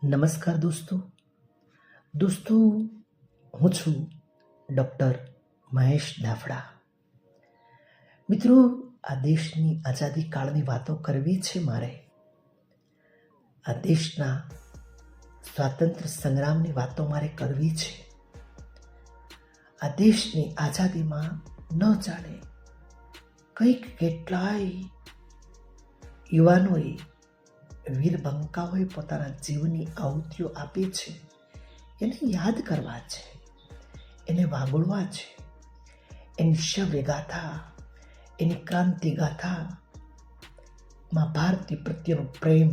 નમસ્કાર દોસ્તો હું છું ડૉક્ટર મહેશ દાફડા. મિત્રો, આ દેશની આઝાદી કાળની વાતો કરવી છે મારે. આ દેશના સ્વાતંત્ર્ય સંગ્રામની વાતો મારે કરવી છે. આ દેશની આઝાદીમાં ન જાણે કંઈક કેટલાય યુવાનોએ, વીરબંકાઓએ પોતાના જીવની આહુતિઓ આપી છે. એને યાદ કરવા છે, એને વાગોળવા છે. એની શૌર્ય ગાથા, એની ક્રાંતિ ગાથામાં ભારતીય પ્રત્યેનો પ્રેમ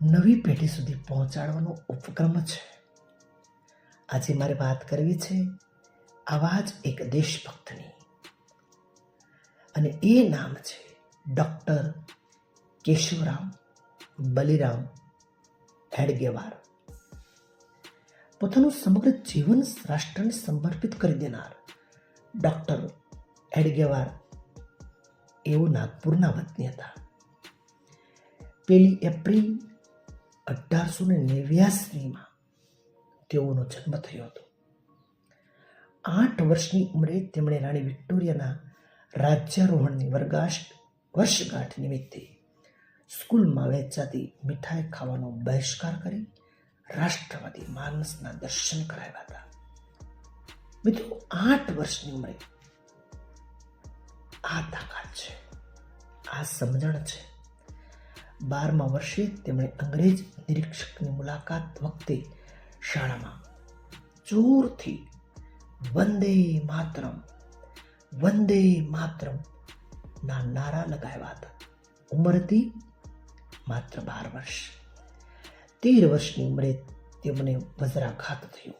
નવી પેઢી સુધી પહોંચાડવાનો ઉપક્રમ છે. આજે મારે વાત કરવી છે આવા જ એક દેશભક્તની, અને એ નામ છે ડૉક્ટર કેશવરામ બલિરામ હેડગેવાર. પોતાનું સમગ્ર જીવન રાષ્ટ્રને સમર્પિત કરી દેનાર ડૉક્ટર હેડગેવાર એવો નાગપુરના વતની હતા. 1 એપ્રિલ 1889 તેઓનો જન્મ થયો હતો. 8 વર્ષની ઉંમરે તેમણે રાણી વિક્ટોરિયાના રાજ્યારોહણની વર્ષગાંઠ નિમિત્તે સ્કૂલમાં વહેંચાતી મીઠાઈ ખાવાનો બહિષ્કાર કરી રાષ્ટ્રવાદી માનસના દર્શન કરાવ્યા હતા. મિત્રો, 8 વર્ષની ઉંમરે આ તાકાત છે, આ સમજણ છે. 12મા વર્ષે તેમણે અંગ્રેજ નિરીક્ષકની મુલાકાત વખતે શાળામાં જોરથી વંદે માતરમ ના નારા લગાવ્યા હતા. ઉંમર હતી માત્ર 12 વર્ષ. 13 વર્ષની ઉંમરે તેમને વજ્રાઘાત થયો.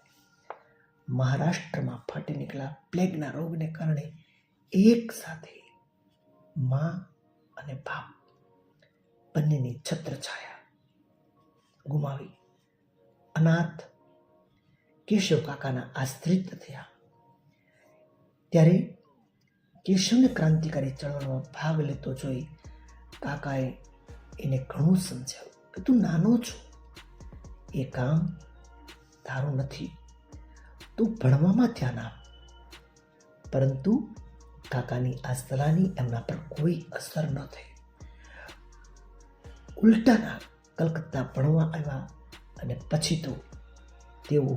મહારાષ્ટ્રમાં ફાટી નીકળેલા પ્લેગના રોગને કારણે એક સાથે મા અને બાપ બંનેની છત્રછાયા ગુમાવી અનાથ કેશવ કાકાના આશ્રિત થયા. ત્યારે કેશવને ક્રાંતિકારી ચળવળમાં ભાગ લેતો જોઈ કાકાએ એને ઘણું સમજાવ્યું કે તું નાનો છો, એ કામ તારું નથી, તું ભણવામાં ધ્યાન આપ. પરંતુ કાકાની આ સલાહની એમના પર કોઈ અસર ન થઈ. ઉલટાના કલકત્તા ભણવા આવ્યા અને પછી તો તેઓ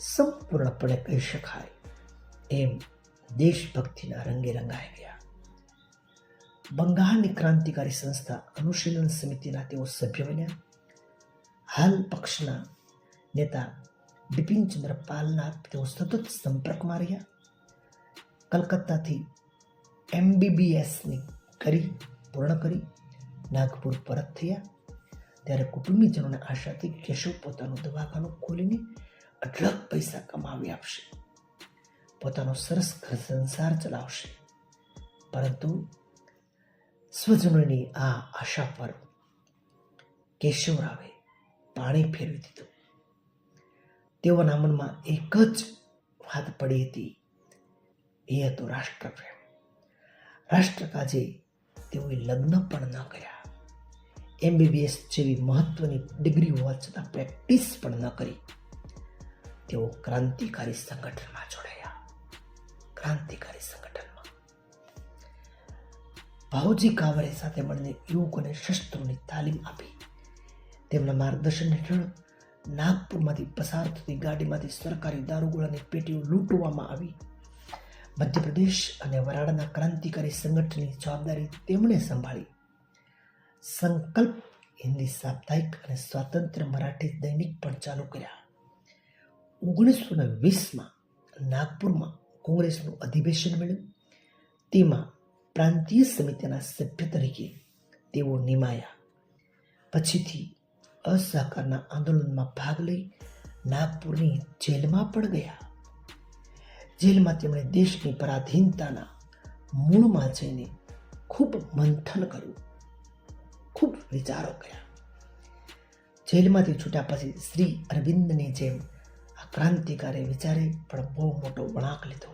સંપૂર્ણપણે કહી શકાય એમ દેશભક્તિના રંગે રંગાઈ ગયા. બંગાળની ક્રાંતિકારી સંસ્થા અનુશીલન સમિતિના તેઓ સભ્ય બન્યા. હાલ પક્ષના નેતા બિપિનચંદ્ર પાલના તેઓ સતત સંપર્કમાં રહ્યા. કલકત્તાથી MBBSની પૂર્ણ કરી નાગપુર પરત થયા. ત્યારે કુટુંબીજનોને આશાથી કેશવ પોતાનું દવાખાનું ખોલીને અઢળક પૈસા કમાવી આપશે, પોતાનો સરસ ઘર સંસાર ચલાવશે. પરંતુ સ્વજનોની આ આશા પર કેશવરાવે પાણી ફેરવી દીધું. તેઓના મનમાં એક જ વાત પડી હતી, એ હતો રાષ્ટ્રપ્રેમ. રાષ્ટ્રકાજે તેઓએ લગ્ન પણ ન કર્યા. MBBS જેવી મહત્વની ડિગ્રી હોવા છતાં પ્રેક્ટિસ પણ ન કરી. તેઓ ક્રાંતિકારી સંગઠનમાં જોડાયા. ભાઉજી કાવરે સાથે મળીને યુવકોને શસ્ત્રોની તાલીમ આપી. તેમના માર્ગદર્શન હેઠળ નાગપુરમાંથી પસાર થતી ગાડીમાંથી સરકારી દારૂગોળાની પેટીઓ લૂંટવામાં આવી. મધ્યપ્રદેશ અને વરાડાના ક્રાંતિકારી સંગઠનની જવાબદારી તેમણે સંભાળી. સંકલ્પ હિન્દી સાપ્તાહિક અને સ્વાતંત્ર્ય મરાઠી દૈનિક પણ ચાલુ કર્યા. 1920માં નાગપુરમાં કોંગ્રેસનું અધિવેશન મળ્યું. તેમાં પ્રાંતીય સમિતિના સભ્ય તરીકે તેઓ નિમાયા. પછીથી અસહકારના આંદોલનમાં ભાગ લઈ નાગપુરની જેલમાં પણ ગયા. જેલમાં તેમણે દેશની પરાધીનતાના મૂળમાં જઈને ખૂબ મંથન કર્યું, ખૂબ વિચારો કર્યા. જેલમાંથી છૂટ્યા પછી શ્રી અરવિંદની જેમ આ ક્રાંતિકારી વિચારે પણ બહુ મોટો વળાંક લીધો.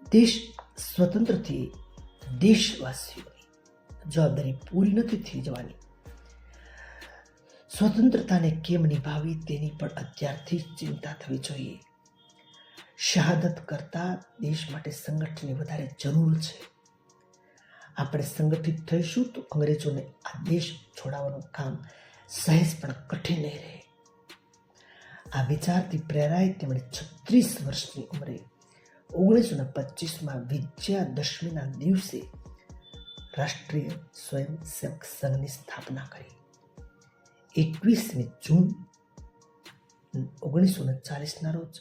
દેશ સ્વતંત્રથી દેશવાસીઓની જવાબદારી પૂરી નથી થઈ જવાની. સ્વતંત્રતાને કેમ નિભાવવી તેની પણ અત્યારથી જ ચિંતા થવી જોઈએ. શહાદત કરતા દેશ માટે સંગઠનની વધારે જરૂર છે. આપણે સંગઠિત થઈશું તો અંગ્રેજોને આ દેશ છોડાવવાનું કામ સહેજ પણ કઠિન નહીં રહે. આ વિચારથી પ્રેરાય તેમણે 36 વર્ષની ઉંમરે 1925માં વિજયાદશમીના દિવસે રાષ્ટ્રીય સ્વયંસેવક સંઘની સ્થાપના કરી. 21મી જૂન 1939ના રોજ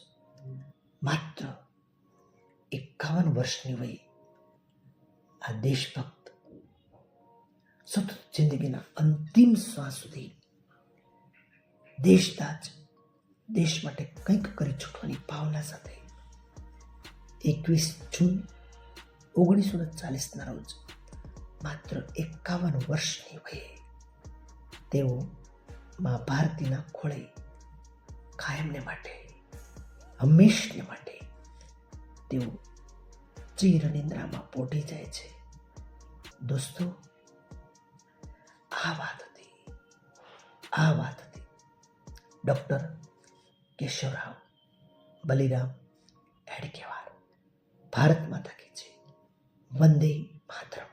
માત્ર 51 વર્ષની વયે આ દેશભક્ત સતત જિંદગીના અંતિમ શ્વાસ સુધી દેશ માટે કંઈક કરી છૂટવાની ભાવના સાથે 21 જૂન 1940ના રોજ માત્ર 51 વર્ષની વયે તેઓ મા ભારતીના ખોળે કાયમને માટે, હંમેશને માટે તેઓ ચિરનિંદ્રામાં પોઢી જાય છે. દોસ્તો, આ વાત હતી ડૉક્ટર કેશવરાવ બલિરામ હેડગેવાર. ભારત માતા કી જય. વંદે માતરમ.